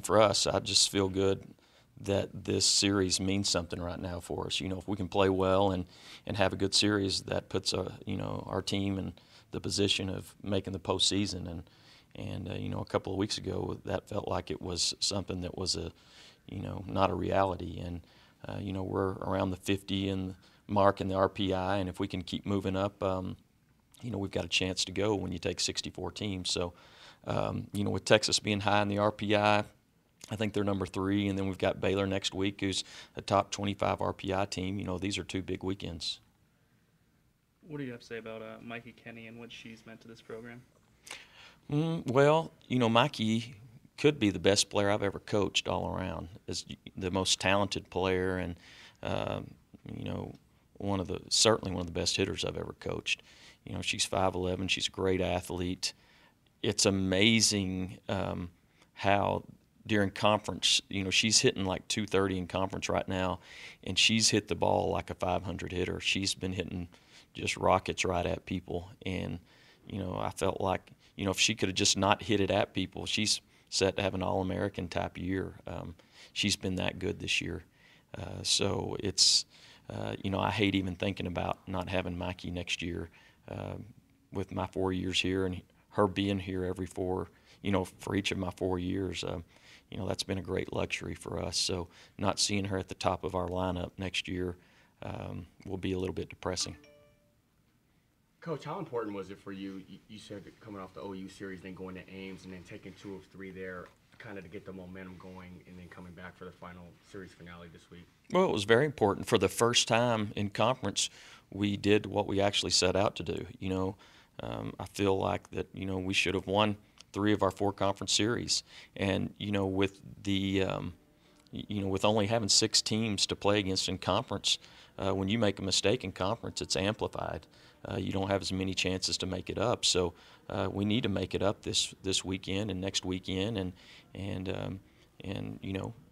for us, I just feel good that this series means something right now for us. If we can play well and have a good series, that puts our team in the position of making the postseason. And a couple of weeks ago, that felt like it was something that was not a reality. And we're around the 50 and mark in the RPI, and if we can keep moving up, we've got a chance to go when you take 64 teams. So, with Texas being high in the RPI, I think they're number 3, and then we've got Baylor next week, who's a top 25 RPI team. These are 2 big weekends. What do you have to say about Mikey Kenny and what she's meant to this program? Well, Mikey could be the best player I've ever coached all around. Is the most talented player, and certainly one of the best hitters I've ever coached. She's 5'11". She's a great athlete. It's amazing how during conference, she's hitting like 230 in conference right now, and she's hit the ball like a 500 hitter. She's been hitting just rockets right at people, and I felt like if she could have just not hit it at people, she's set to have an All-American type year. She's been that good this year, so it's I hate even thinking about not having Mikey next year with my 4 years here and her being here every for each of my 4 years. That's been a great luxury for us. So not seeing her at the top of our lineup next year will be a little bit depressing. Coach, how important was it for you? You said coming off the OU series, then going to Ames, and then taking 2 of 3 there, kind of to get the momentum going, and then coming back for the final series finale this week? Well, it was very important. For the first time in conference, we did what we actually set out to do. I feel like that, we should have won 3 of our 4 conference series. And, with the, with only having 6 teams to play against in conference, when you make a mistake in conference, it's amplified. You don't have as many chances to make it up. So we need to make it up this weekend and next weekend and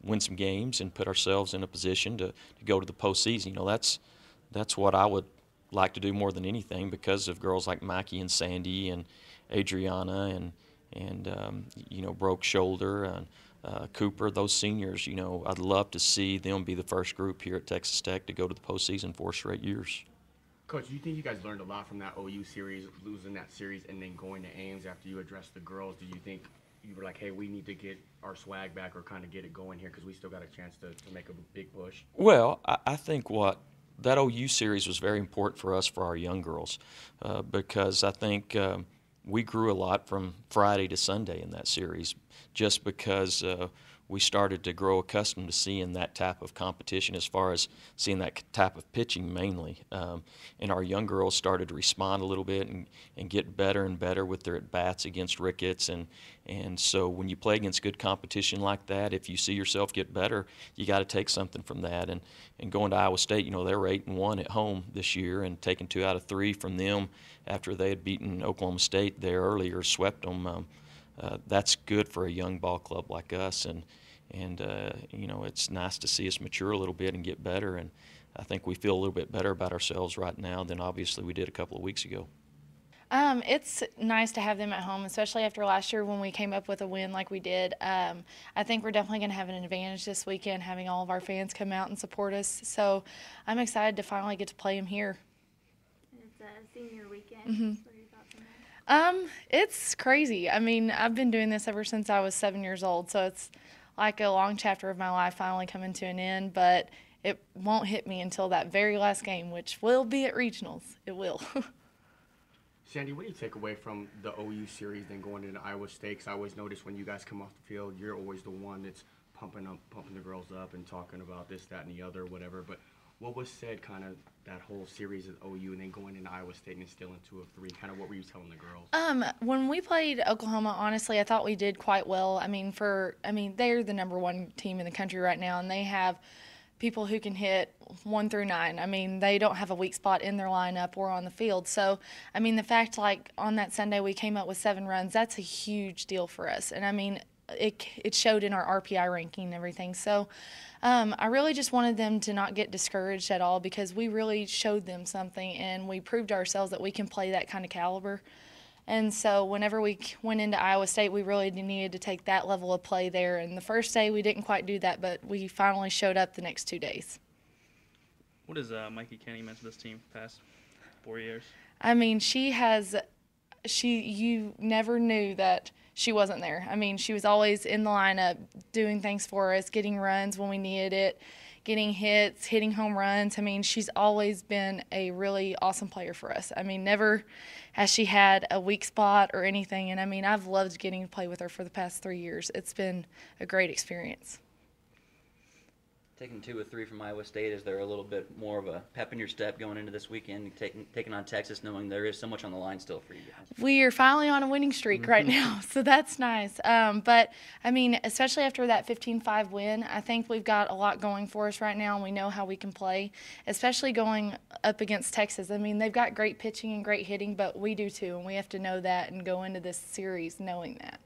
win some games and put ourselves in a position to go to the postseason. That's what I would like to do more than anything because of girls like Mikey and Sandy and Adriana and Broke Shoulder and Cooper, those seniors. I'd love to see them be the first group here at Texas Tech to go to the postseason 4 straight years. Coach, do you think you guys learned a lot from that OU series, losing that series, and then going to Ames after you addressed the girls? Do you think you were like, hey, we need to get our swag back or kind of get it going here because we still got a chance to make a big push? Well, I think that OU series was very important for us, for our young girls, because I think we grew a lot from Friday to Sunday in that series just because we started to grow accustomed to seeing that type of competition as far as seeing that type of pitching mainly. And our young girls started to respond a little bit and get better and better with their at-bats against Ricketts. And so when you play against good competition like that, if you see yourself get better, you got to take something from that. And going to Iowa State, they were 8-1 at home this year, and taking 2 out of 3 from them after they had beaten Oklahoma State there earlier, swept them. That's good for a young ball club like us, and it's nice to see us mature a little bit and get better, and I think we feel a little bit better about ourselves right now than obviously we did a couple of weeks ago. It's nice to have them at home, especially after last year when we came up with a win like we did. I think we're definitely going to have an advantage this weekend, having all of our fans come out and support us, so I'm excited to finally get to play them here. It's a senior weekend. Mm-hmm. What are your thoughts on that? It's crazy. I mean, I've been doing this ever since I was 7 years old, so it's like a long chapter of my life finally coming to an end, but it won't hit me until that very last game, which will be at regionals. It will. Sandy, what do you take away from the OU series then going into Iowa State? 'Cause I always notice when you guys come off the field, you're always the one that's pumping the girls up and talking about this, that, and the other, whatever. But what was said kind of that whole series at OU and then going into Iowa State and instilling 2 of 3? Kind of what were you telling the girls? When we played Oklahoma, honestly, I thought we did quite well. I mean, they're the #1 team in the country right now, and they have people who can hit 1 through 9. I mean, they don't have a weak spot in their lineup or on the field. So, I mean, the fact, like, on that Sunday we came up with 7 runs, that's a huge deal for us. And, I mean, it showed in our RPI ranking and everything. So, I really just wanted them to not get discouraged at all because we really showed them something and we proved to ourselves that we can play that kind of caliber. And so whenever we went into Iowa State, we really needed to take that level of play there. And the first day we didn't quite do that, but we finally showed up the next 2 days. What has Mikey Kenny meant to this team the past 4 years? I mean, you never knew that she wasn't there. I mean, she was always in the lineup doing things for us, getting runs when we needed it, getting hits, hitting home runs. I mean, she's always been a really awesome player for us. I mean, never has she had a weak spot or anything. And, I mean, I've loved getting to play with her for the past 3 years. It's been a great experience. Taking 2 or 3 from Iowa State, is there a little bit more of a pep in your step going into this weekend, taking on Texas, knowing there is so much on the line still for you guys? We are finally on a winning streak right now, so that's nice. But, I mean, especially after that 15-5 win, I think we've got a lot going for us right now, and we know how we can play, especially going up against Texas. I mean, they've got great pitching and great hitting, but we do too, and we have to know that and go into this series knowing that.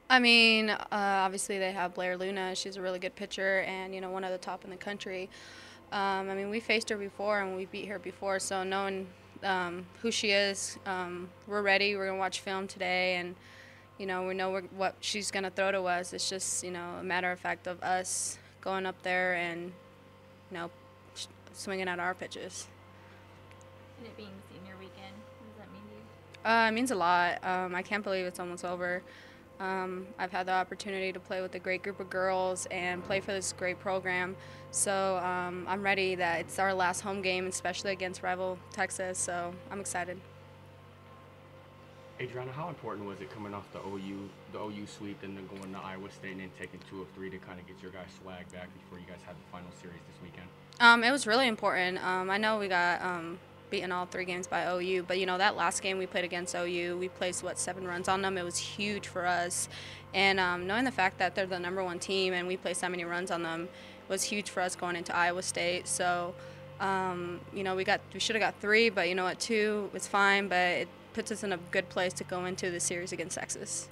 I mean, obviously they have Blair Luna. She's a really good pitcher and, one of the top in the country. I mean, we faced her before and we beat her before, so knowing who she is, we're ready. We're going to watch film today, and, we know what she's going to throw to us. It's just, a matter of fact of us going up there and, swinging at our pitches. And it being senior weekend, what does that mean to you? It means a lot. I can't believe it's almost over. I've had the opportunity to play with a great group of girls and play for this great program. So I'm ready that it's our last home game, especially against rival Texas, so I'm excited. Adriana, how important was it coming off the OU sweep and then going to Iowa State and then taking 2 of 3 to kind of get your guys' swag back before you guys had the final series this weekend? It was really important. I know we got beaten all 3 games by OU, but that last game we played against OU, we placed 7 runs on them. It was huge for us, and knowing the fact that they're the #1 team and we placed that many runs on them was huge for us going into Iowa State. So we should have got 3, but at 2 it's fine, but it puts us in a good place to go into the series against Texas.